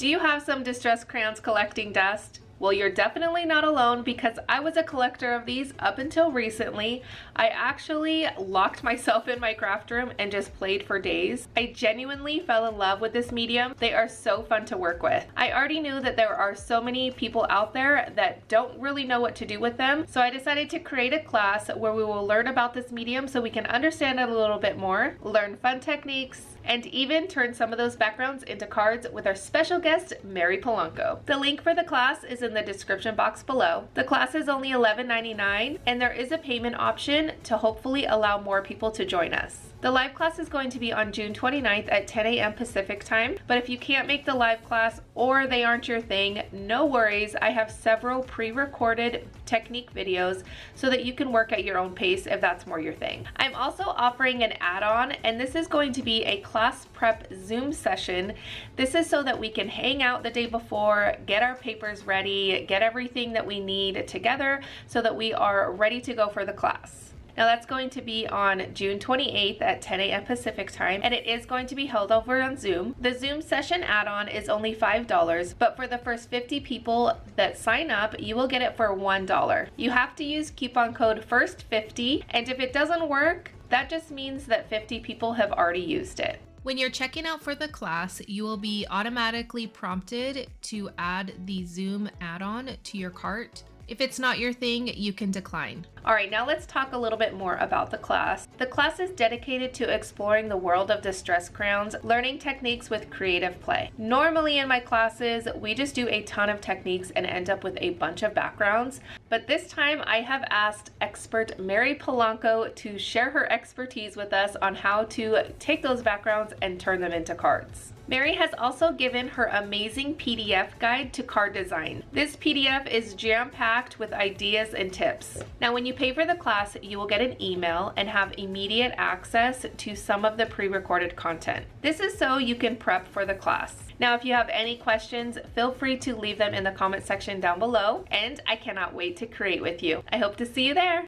Do you have some distress crayons collecting dust? Well, you're definitely not alone because I was a collector of these up until recently. I actually locked myself in my craft room and just played for days. I genuinely fell in love with this medium. They are so fun to work with. I already knew that there are so many people out there that don't really know what to do with them, so I decided to create a class where we will learn about this medium so we can understand it a little bit more, learn fun techniques, and even turn some of those backgrounds into cards with our special guest, Mary Polanco. The link for the class is in the description box below. The class is only $11.99, and there is a payment option to hopefully allow more people to join us. The live class is going to be on June 29th at 10 a.m. Pacific time, but if you can't make the live class or they aren't your thing, no worries. I have several pre-recorded technique videos so that you can work at your own pace if that's more your thing. I'm also offering an add-on, and this is going to be a class prep Zoom session. This is so that we can hang out the day before, get our papers ready, get everything that we need together so that we are ready to go for the class. Now that's going to be on June 28th at 10 a.m. Pacific time, and it is going to be held over on Zoom. The Zoom session add-on is only $5, but for the first 50 people that sign up, you will get it for $1. You have to use coupon code FIRST50, and if it doesn't work, that just means that 50 people have already used it. When you're checking out for the class, you will be automatically prompted to add the Zoom add-on to your cart. If it's not your thing, you can decline. All right, now let's talk a little bit more about the class. The class is dedicated to exploring the world of distress crayons, learning techniques with creative play. Normally in my classes, we just do a ton of techniques and end up with a bunch of backgrounds, but this time I have asked expert Mary Polanco to share her expertise with us on how to take those backgrounds and turn them into cards. Mary has also given her amazing PDF guide to card design. This PDF is jam-packed with ideas and tips. Now, when you pay for the class, you will get an email and have immediate access to some of the pre-recorded content. This is so you can prep for the class. Now, if you have any questions, feel free to leave them in the comment section down below, and I cannot wait to create with you. I hope to see you there.